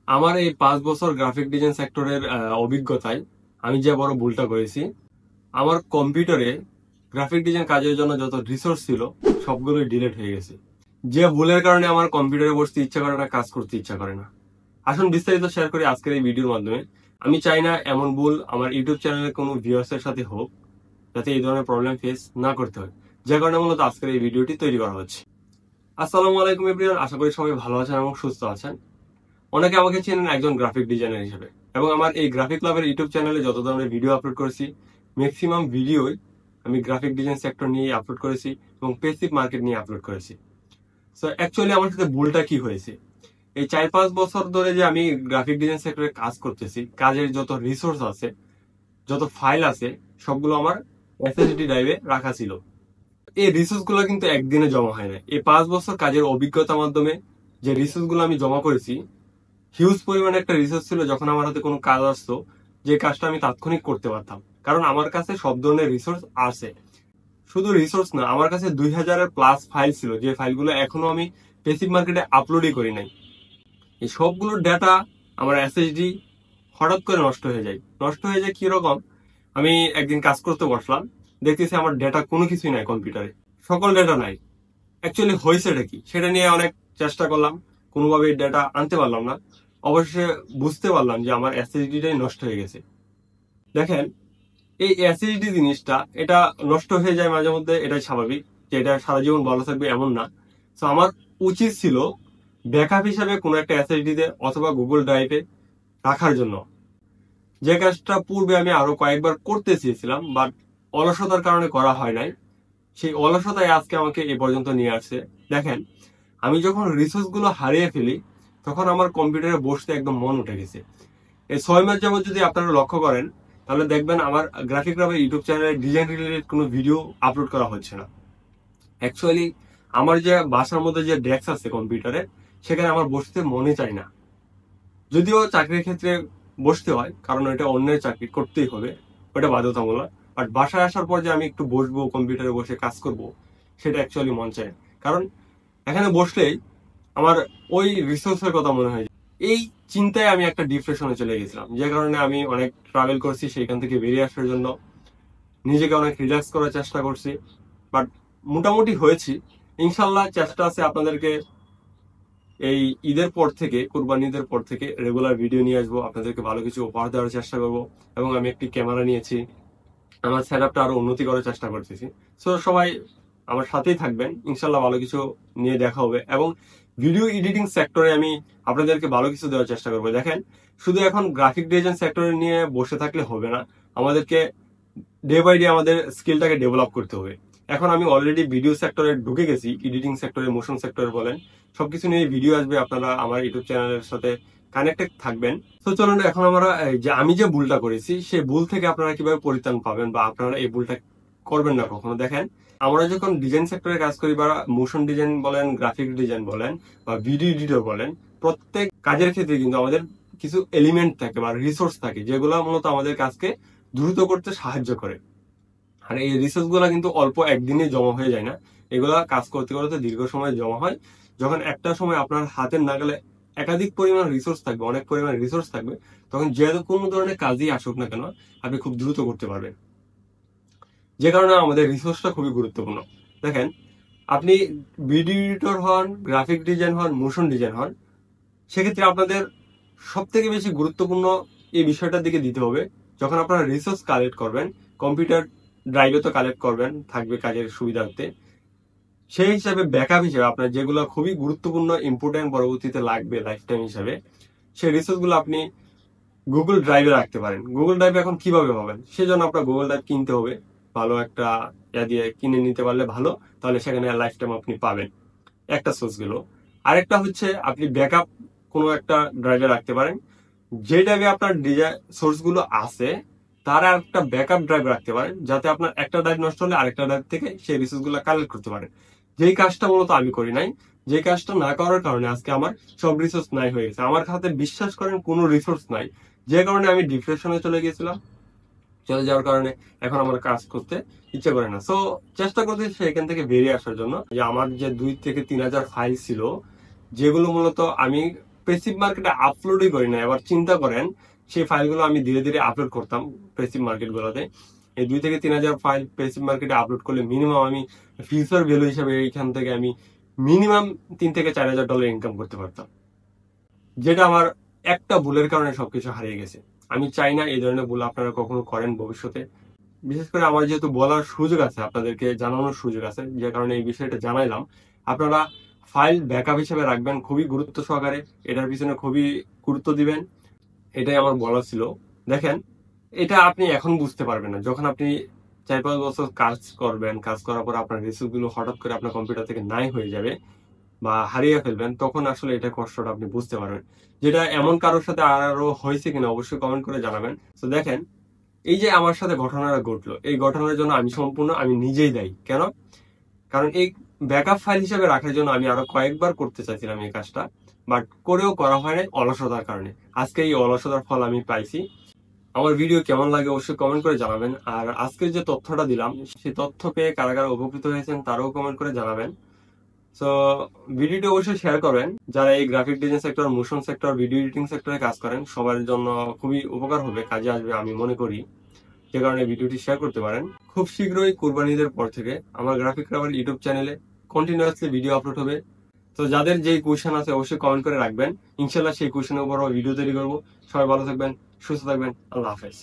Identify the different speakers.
Speaker 1: আমার এই 5 বছর গ্রাফিক ডিজাইন সেক্টরের অভিজ্ঞতায় আমি যে বড় ভুলটা করেছি, আমার কম্পিউটারে গ্রাফিক ডিজাইন কাজের জন্য যত রিসোর্স ছিল সবগুলোই ডিলিট হয়ে গেছে। যে ভুলের কারণে আমার কম্পিউটারে বসতে ইচ্ছা করে না, কাজ করতে ইচ্ছা করে না। আসুন বিস্তারিত শেয়ার করি আজকের এই ভিডিওর মাধ্যমে। আমি চাই না এমন ভুল আমার ইউটিউব চ্যানেলের কোনো ভিউয়ার্সের সাথে হোক, যাতে এই ধরনের প্রবলেম ফেস না করতে হয়। যে কারণে মূলত আজকের এই ভিডিওটি তৈরি করা হচ্ছে। আসসালামু আলাইকুম এভরিওয়ান, আশা করি সবাই ভালো আছেন এবং সুস্থ আছেন। অনেকে আমাকে চেনেন একজন গ্রাফিক ডিজাইনার হিসেবে, এবং আমার এই গ্রাফিক ক্লাবের ইউটিউব চ্যানেলে যত ধরনের ভিডিও আপলোড করেছি, ম্যাক্সিমাম ভিডিওই আমি গ্রাফিক ডিজাইন সেক্টর নিয়ে আপলোড করেছি এবং পেসিভ মার্কেট নিয়ে আপলোড করেছি। সো অ্যাকচুয়ালি আমার সাথে ভুলটা কি হয়েছে, এই 4-5 বছর ধরে যে আমি গ্রাফিক ডিজাইন সেক্টরে কাজ করতেছি, কাজের যত রিসোর্স আছে, যত ফাইল আছে, সবগুলো আমার এসএসডি ড্রাইভে রাখা ছিল। এই রিসোর্স গুলো কিন্তু একদিনে জমা হয় না। এই 5 বছর কাজের অভিজ্ঞতার মাধ্যমে যে রিসোর্স গুলো আমি জমা করেছি, হিউজ পরিমাণে একটা রিসোর্স ছিল। যখন আমার হাতে কোনো কাজ আসতো, যে কাজটা আমি তাৎক্ষণিক করতে পারতাম, কারণ আমার কাছে সব ধরনের রিসোর্স আছে। শুধু রিসোর্স না, আমার কাছে 2000-এর প্লাস ফাইল ছিল, যে ফাইলগুলো এখনো আমি পেসিভ মার্কেটে আপলোডই করি নাই। এই সবগুলোর ডেটা আমার এসএসডি হঠাৎ করে নষ্ট হয়ে যায়। নষ্ট হয়ে যায় কিরকম, আমি একদিন কাজ করতে বসলাম, দেখতেছি আমার ডেটা কোনো কিছুই নাই কম্পিউটারে, সকল ডেটা নাই। অ্যাকচুয়ালি হয়েছেটা কি সেটা নিয়ে অনেক চেষ্টা করলাম, কোনোভাবে ডেটা আনতে পারলাম না। অবশেষে বুঝতে পারলাম যে আমার এসএসডিটাই নষ্ট হয়ে গেছে। দেখেন, এই এসএসডি জিনিসটা এটা নষ্ট হয়ে যায় মাঝে মধ্যে, এটাই স্বাভাবিক, যে এটা সারা জীবন ভালো থাকবে এমন না। তো আমার উচিত ছিল ব্যাকআপ হিসাবে কোনো একটা এসএসডি তে অথবা গুগল ড্রাইভে রাখার জন্য, যে কাজটা পূর্বে আমি আরো কয়েকবার করতে চেয়েছিলাম, বাট অলসতার কারণে করা হয় নাই। সেই অলসতাই আজকে আমাকে এ পর্যন্ত নিয়ে আসছে। দেখেন, আমি যখন রিসোর্স গুলো হারিয়ে ফেলি, তখন আমার কম্পিউটারে বসতে একদম মন উঠে গেছে। এই 6 মাস যাবত যদি আপনারা লক্ষ্য করেন, তাহলে দেখবেন আমার গ্রাফিক ক্লাবের ইউটিউব চ্যানেলে ডিজাইন রিলেটেড কোনো ভিডিও আপলোড করা হচ্ছে না। অ্যাকচুয়ালি আমার যে বাসার মধ্যে যে ডেস্ক আছে কম্পিউটারে, সেখানে আমার বসতে মনে চায় না। যদিও চাকরির ক্ষেত্রে বসতে হয়, কারণ এটা অন্যের চাকরি, করতেই হবে, ওটা বাধ্যতামূলক। বাট বাসায় আসার পর যে আমি একটু বসবো, কম্পিউটারে বসে কাজ করব, সেটা অ্যাকচুয়ালি মন চায় না। কারণ এখানে বসলেই আমার ওই রিসোর্সের কথা মনে হয়। এই চিন্তায় আমি একটা ডিপ্রেশনে চলে গেছিলাম, যে কারণে আমি অনেক ট্রাভেল করছি সেইখান থেকে বেরিয়ে আসার জন্য, নিজেকে অনেক রিল্যাক্স করার চেষ্টা করছি। বাট মোটামুটি হয়েছি, ইনশাল্লাহ। চেষ্টা আছে আপনাদেরকে এই ঈদের পর থেকে, কুরবানি ঈদের পর থেকে রেগুলার ভিডিও নিয়ে আসবো, আপনাদেরকে ভালো কিছু উপহার দেওয়ার চেষ্টা করবো। এবং আমি একটি ক্যামেরা নিয়েছি, আমার সেট আপটা আরো উন্নতি করার চেষ্টা করতেছি। সো সবাই আমার সাথেই থাকবেন, ইনশাল্লাহ ভালো কিছু নিয়ে দেখা হবে। এবং ভিডিও এডিটিং সেক্টরে আমি আপনাদেরকে ভালো কিছু দেওয়ার চেষ্টা করবো। দেখেন, শুধু এখন গ্রাফিক ডিজাইন সেক্টরে নিয়ে বসে থাকলে হবে না, আমাদেরকে ডে বাই ডে আমাদের স্কিলটাকে ডেভেলপ করতে হবে। এখন আমি অলরেডি ভিডিও সেক্টরে ঢুকে গেছি, এডিটিং সেক্টরে, মোশন সেক্টরে বলেন, সবকিছু নিয়ে ভিডিও আসবে। আপনারা আমার ইউটিউব চ্যানেলের সাথে কানেক্টেড থাকবেন। তো চলুন এখন আমরা যে আমি যে ভুলটা করেছি, সেই ভুল থেকে আপনারা কিভাবে পরিত্রাণ পাবেন, বা আপনারা এই ভুলটা করবেন না কখনো। দেখেন, আমরা যখন ডিজাইন সেক্টরে কাজ করি, বা মোশন ডিজাইন বলেন, গ্রাফিক ডিজাইন বলেন, বা ভিডিও এডিটর বলেন, প্রত্যেক কাজের ক্ষেত্রে কিন্তু আমাদের কিছু এলিমেন্ট থাকে বা রিসোর্স থাকে, যেগুলো মূলত আমাদের কাজকে দ্রুত করতে সাহায্য করে। আর এই রিসোর্স গুলা কিন্তু অল্প একদিনে জমা হয়ে যায় না, এগুলা কাজ করতে করতে দীর্ঘ সময় জমা হয়। যখন একটা সময় আপনার হাতের নাগালে একাধিক পরিমাণ রিসোর্স থাকবে, অনেক পরিমাণ রিসোর্স থাকবে, তখন যে কোনো ধরনের কাজই আসুক না কেন, আপনি খুব দ্রুত করতে পারবেন। যে কারণে আমাদের রিসোর্সটা খুবই গুরুত্বপূর্ণ। দেখেন, আপনি ভিডিও এডিটর হন, গ্রাফিক ডিজাইন হন, মোশন ডিজাইন হন, সেক্ষেত্রে আপনাদের সব থেকে বেশি গুরুত্বপূর্ণ এই বিষয়টার দিকে দিতে হবে। যখন আপনারা রিসোর্স কালেক্ট করবেন, কম্পিউটার ড্রাইভে তো কালেক্ট করবেন, থাকবে কাজের সুবিধার্থে। সেই হিসাবে ব্যাকআপ হিসাবে আপনার যেগুলো খুবই গুরুত্বপূর্ণ, ইম্পর্টেন্ট, পরবর্তীতে লাগবে লাইফ টাইম হিসাবে, সেই রিসোর্স গুলো আপনি গুগল ড্রাইভে রাখতে পারেন। গুগল ড্রাইভ এখন কিভাবে পাবেন, সেজন্য আপনার গুগল ড্রাইভ কিনতে হবে। ভালো একটা দিয়ে কিনে নিতে পারলে ভালো, তাহলে সেখানে লাইফ টাইম আপনি পাবেন। একটা সোর্স গেল। আরেকটা হচ্ছে, আপনি ব্যাকআপ কোনো একটা ড্রাইভে রাখতে পারেন। যে ড্রাইভে আপনার ডিজাইন সোর্স গুলো আছে, তার একটা ব্যাকআপ ড্রাইভ রাখতে পারেন, যাতে আপনার একটা ড্রাইভ নষ্ট হলে আরেকটা ড্রাইভ থেকে সেই রিসোর্স গুলো কালেক্ট করতে পারেন। যেই কাজটা মূলত আমি করি নাই, যে কাজটা না করার কারণে আজকে আমার সব রিসোর্স নাই হয়ে গেছে। আমার হাতে বিশ্বাস করেন কোনো রিসোর্স নাই, যে কারণে আমি ডিপ্রেশনে চলে গেছিলাম। চলে যাওয়ার কারণে এখন আমার কাজ করতে ইচ্ছে করে না। সো চেষ্টা করতেছি সেখান থেকে বেরিয়ে আসার জন্য। যে আমার যে 2 থেকে 3 হাজার ফাইল ছিল, যেগুলো মূলত আমি প্রেসিভ মার্কেটে আপলোডই করি না। এবার চিন্তা করেন সেই ফাইলগুলো আমি ধীরে ধীরে আপলোড করতাম প্রেসিভ মার্কেট গুলোতে। এই 2 থেকে 3 হাজার ফাইল প্রেসিভ মার্কেটে আপলোড করলে মিনিমাম আমি ফিউচার ভ্যালু হিসাবে এইখান থেকে আমি মিনিমাম $3 থেকে $4,000 ইনকাম করতে পারতাম, যেটা আমার একটা ভুলের কারণে সবকিছু হারিয়ে গেছে। আমি চাই না এই ধরনের ভুল আপনারা কখনো করেন ভবিষ্যতে। বিশেষ করে আমার যেহেতু বলার সুযোগ আছে, আপনাদেরকে জানানোর সুযোগ আছে, যে কারণে এই বিষয়টা জানাইলাম। আপনারা ফাইল ব্যাকআপ হিসেবে রাখবেন খুবই গুরুত্ব সহকারে, এটার পিছনে খুবই গুরুত্ব দিবেন, এটাই আমার বলা ছিল। দেখেন, এটা আপনি এখন বুঝতে পারবেন না, যখন আপনি 4-5 বছর কাজ করবেন, কাজ করার পর আপনার রিসোর্স গুলো হঠাৎ করে আপনার কম্পিউটার থেকে নাই হয়ে যাবে বা হারিয়ে ফেলবেন, তখন আসলে এটা কষ্টটা আপনি বুঝতে পারবেন। যেটা এমন কারোর সাথে আরো হয়েছে কিনা অবশ্যই কমেন্ট করে জানাবেন। তো দেখেন, এই যে আমার সাথে ঘটনাটা ঘটলো, এই ঘটনার জন্য আমি নিজেই দায়ী। কেন? কারণ এই ব্যাকআপ ফাইল হিসেবে রাখার জন্য আমি আরো কয়েকবার করতে চাইছিলাম এই কাজটা, বাট করেও করা হয় নাই অলসতার কারণে। আজকে এই অলসতার ফল আমি পাইছি। আমার ভিডিও কেমন লাগে অবশ্যই কমেন্ট করে জানাবেন। আর আজকের যে তথ্যটা দিলাম, সেই তথ্য পেয়ে কারা কারা উপকৃত হয়েছেন তারাও কমেন্ট করে জানাবেন। তো ভিডিওটি অবশ্যই শেয়ার করবেন। যারা এই graphic design sector, motion sector, video editing সেক্টরে কাজ করেন, সবার জন্য খুবই উপকার হবে, কাজে আসবে আমি মনে করি, যে কারণে ভিডিওটি শেয়ার করতে পারেন। খুব শীঘ্রই কুরবানি ঈদের পর থেকে আমার গ্রাফিক রাবার ইউটিউব চ্যানেলে কন্টিনিউয়াসলি ভিডিও আপলোড হবে। তো যাদের যেই কোয়েশ্চেন আছে অবশ্যই কমেন্ট করে রাখবেন, ইনশাল্লাহ সেই কোয়েশ্চেনের উপর ভিডিও তৈরি করবো। সবাই ভালো থাকবেন, সুস্থ থাকবেন, আল্লাহ হাফেজ।